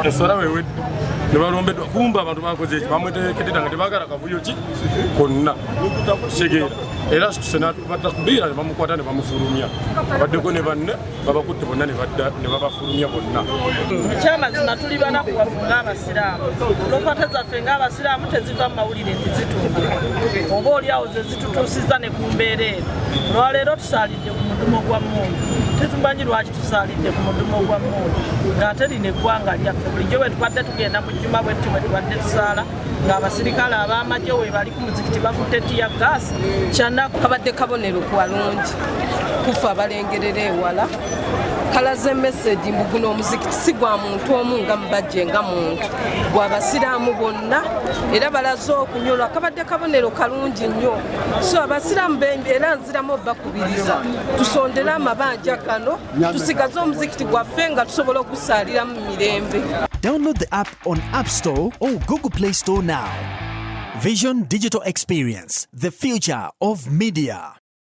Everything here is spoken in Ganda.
Esora wewe nebalombeddwa kumba abantu bakoze eki bamwetekedera nga tebagala kavuyo ki konna segera era tusena batakubira bamukwata ne bamufulumya baddeko ne banne babakutte bonna ne babafulumya bonna ekyamazima tuli banaku ng'abasiraamu lokwata zaffe ng'abasiraamu teziva mu mawulire ntizituuka oba oliawo ze zitutuusiza ne ku mbeera eno olwaleero tusaalidde ku mudumo gwa mmundu tetumanyi lwaki tusaalidde ku mudumo gwa mmundu ng'ate lino eggwanga lyaffe bulijjo bwe tubadde tugenda mu jjuma bwetti bwe tubadde tusaala ng'abasirikale ab'amagye we bali ku muzikiti bakutte tiya gaasi kyanaku kabadde kabonero kalungi kufa abalengerera ewala kalaze message mbuguno omuzikiti si gwa muntu omu nga mubajje nga muntu gw'abasiraamu bonna era balaze okunyolwa kabadde kabonero kalungi nnyo so abasiraamu era nziramu bakubiriza tusondere amabanja gano tusigaze omuzikiti gwaffe nga tusobola ogusaaliramu mirembe. Download the app on App Store or Google Play Store now. Vision Digital Experience, the future of media.